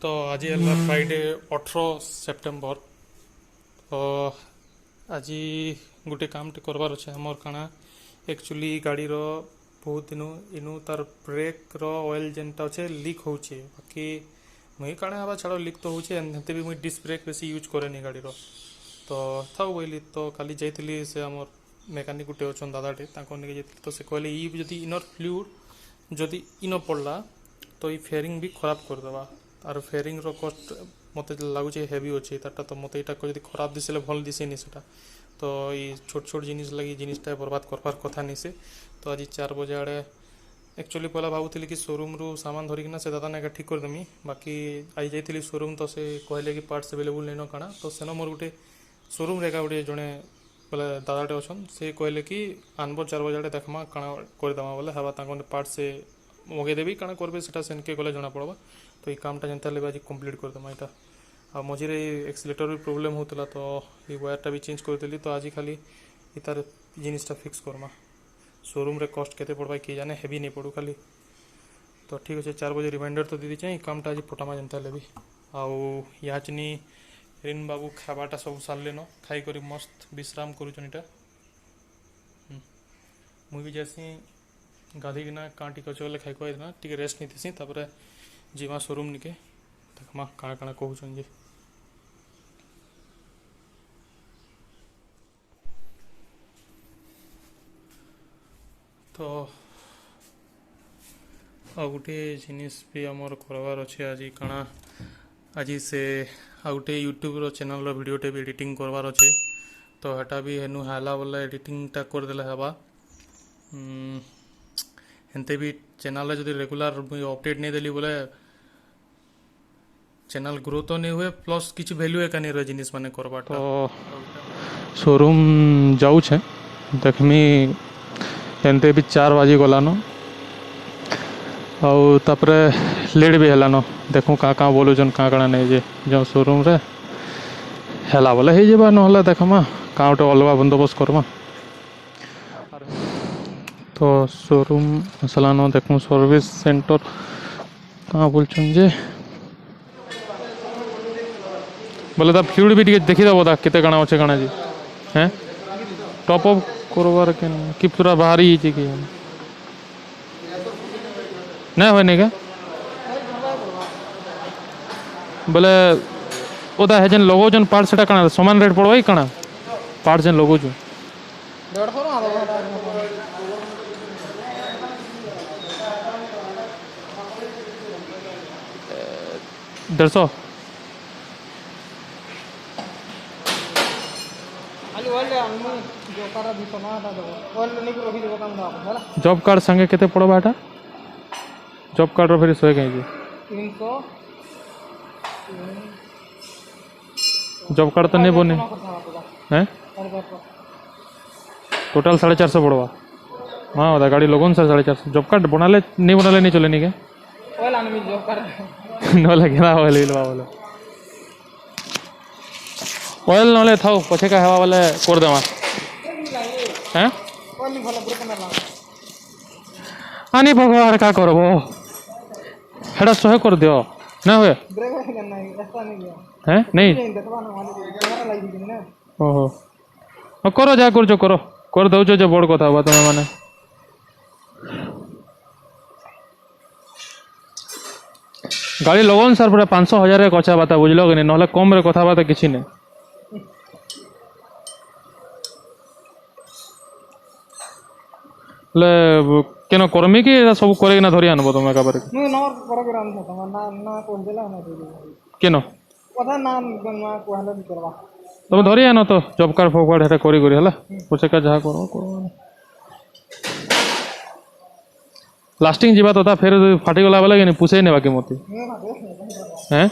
तो आज है फ्राइडे 18 सेप्टेम्बर। तो आज गोटे काम टे करवार अच्छे आमर काना एक्चुअली गाड़ी रो बहुत दिन इनु तार ब्रेक रो ऑयल जेनटा अच्छे लीक होचे बाकी मुई काना हवा छाड़ लीक तो होचे एनते भी मुई डिस्क ब्रेक बेसी यूज करेनी गाड़ी रो। तो थाउ बोली तो काली जाइतिली से आमर मेकानिक गुटे अछन दादाटे ताको नेके जाइतिली तो से कहले ई जदी इनर फ्लूइड जदी इनो पड़ला तो ई फेयरिंग भी खराब कर देबा आर फेयरिंग रो कस्ट मते लागुचे हेवी अच्छे ताटा तो मते इटा जदी खराब दिसले भल दिसेनी सेटा तो ये छोट छोट जिनिस लगी जिनिसटा बर्बाद करबार कथा नहीं से। तो आज 4 बजे आड़े एक्चुअली पहला भावुली कि शोरूम रु सामान धरिकिना से दादा ने ठीक करदेमी बाकी आई जाइली शोरूम तो से कहले कि पार्ट्स अवेलेबल नहीं न काना तो सेन मोर गोटे शोरूम रे गोटे जड़े बोले दादाटे अच्छन से कहले कि आनब 4 बजे आड़े देखमा काଣା करदेमा बोले हवा पार्ट्स से मगेदेवी काଣା करबे सेटा सेनके गले जना पड़वा। तो ये कामटा जनता आज कंप्लीट करदेमा यहाँ आ मझे एक्सीलेटर भी प्रोब्लेम होता तो ये वायरटा भी चेंज करदेली तो आज खाली तार जिनिसटा फिक्स करमा शोरूम रे कस्ट केते पड़वा किए जाने हेवी नहीं पड़ू खाली। तो ठीक अच्छे 4 बजे रिमाइंडर तो दीदी चाहिए कामटा आज पटामा जनता भी आउ याचनी रिन बाबू खावाटा सब सारे न खाई कर मस्त विश्राम करुचन इटा मुई भी जैसी गाधीकिना काँ टी अच्छे गले खाई खुआ टी रेस्ट नहीं थी जीमा शोरूम निके देखमा काଣା काଣା कहूचन जे। तो आ गोटे जिनिस भी आमर करवार अच्छे आज काଣା आज से आ गोटे यूट्यूब रो चैनल रो वीडियोटे भी एडिटिंग करवार अच्छे तो हेटा भी हेनु हाला बोले एडिटिंगटा करदेले हेबा हेन्ते भी चैनल जदि रेगुलर अपडेट नहीं देली बोले चैनल ग्रो तो नहीं हुए प्लस किसी वैल्यू एका नहीं रहे जिनिस माने करबा। तो शोरूम जाऊ छे देखमी एनते भी 4 बजे गलान आउ तापरे लेट भी हेलान देखूँ क्या बोलुचन काଣା नहीं जे जो शोरूम रे हेला बोले हो जावा ना देखमा क्या गोटे अलग बंदोबस्त करमा। तो शोरूम असलान देखूँ सर्विस सेंटर कहाँ बोलछन जे बोले ता फ्लूइड भी देखीदेव ता केते काଣା अच्छे काଣା जी हैं टॉप अप करवार के कि पूरा बाहरी कि नहीं होने का बोले ओदा है जन लोगो जन पार्ट सेटा काଣା समान रेट पड़वा काଣା पार्ट जन लोगो जो 150 जॉब कार्ड संगे केते पड़वा एटा जॉब कार्ड रो फिर 100 कहीं 300 जॉब कार्ड तो नहीं बने हैं टोटल 450 पड़वा हाँ बता गाड़ी लोगों से 450 जॉब कार्ड बनाले नहीं चले नहीं के न लगे ना ऑयल बोले ऑयल ना था पछे का हवा वाले कर देवा हैं आनी भगवान का करबो हेडा 100 कर दियो ना हुए हैं नहीं ओहो करो जा कर दो जो बड़ कथा हुआ तुम्हें माने गाड़ी लगन सर पूरा 500,000 कथा बाता बुझल कि नहीं कम रे कथा बाता किसी नहीं केन करमी कि सब करे ना धरी आनबो तुम एका बारे केन तुम धरी आन तो जॉब कार्ड फॉब कार्ड हेटा करी करी हला पछे का जहा करो लास्टिंग जीवा तो था फिर फाटी गला वाला कि पुछे ने बाकी मोती हैं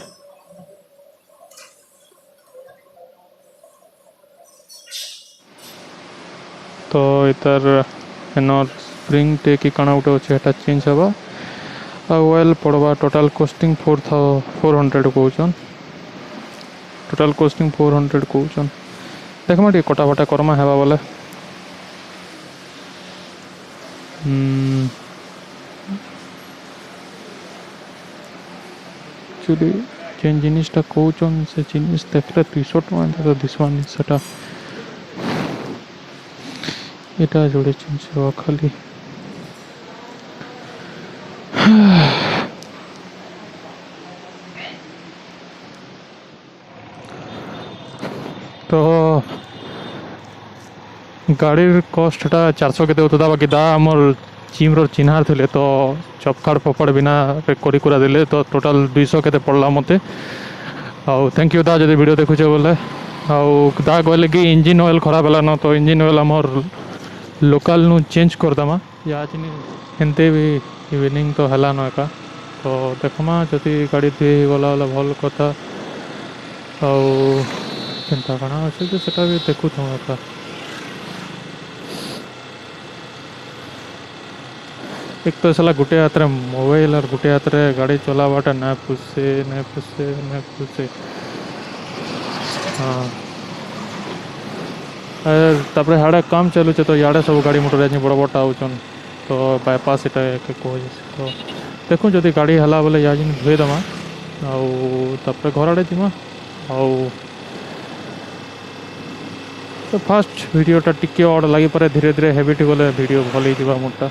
तो इतर एनर स्प्रिंग टे की काना उठे अच्छे हेटा चेंज हवा ऑयल पड़वा टोटल कॉस्टिंग 400 कहन टोटल कॉस्टिंग 400 कहन देखमा टे कटाफटा करमा हेबा बोले एक्चुअली जेन जिनिसटा कौन से जिनिस देखले 200 टଙ୍କା तो दिसवानी सेटा एटा जोड़े चेंज हुआ खाली तो गाड़ी कस्टा 400 के देता बाकी दा आमर जिम्र चिन्हार थे तो चपकाड़ फपड़ बिना करा देले तो टोटाल 200 के पड़ला मत आउ थैंक यू दा जब वीडियो देखुचे बोले आउ दा कहले कि इंजिन ऑयल खराब है न तो इंजिन ऑयल आमर लोकल नु चेंज करदमा या एमती भी इवनिंग तो है न एका तो देखमा जदि गाड़ी धुई गला भल कथा आंता काଣା अच्छे जो सेटा भी देखु एका एक तो साला गोटे हाथ में मोबाइल और गोटे हाथ में गाड़ी चलावाटा ना पुसे हाँ तापर हाड़े काम चलुचे तो याड़े सब गाड़ी मोटर बड़ बड़ा आउन तो बायपास इटा कह तो देखूँ जदि गाड़ी हला बोले या धोई दमा आउे घर आड़े जीमा आउ तो फास्ट वीडियोटा टिके अड लगी पारे धीरे धीरे हेबिट गले वीडियो भल हो मोटा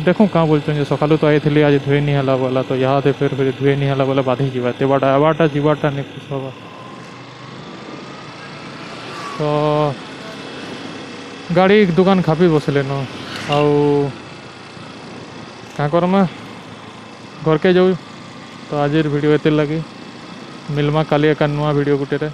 देखूँ क्या बोलते सकालू तो आई आज धुए नहीं हला बोला तो यहाँ फिर धुए नहीं हला बोला बाधे जावा तेबाटा आवाटा जीवाटा नहीं खुश हवा तो गाड़ी दुकान खापी बसले न आउ क्या करमा घर के जाऊ तो आज वीडियो एते लगी मिलमा काली एक नुआ वीडियो गुटे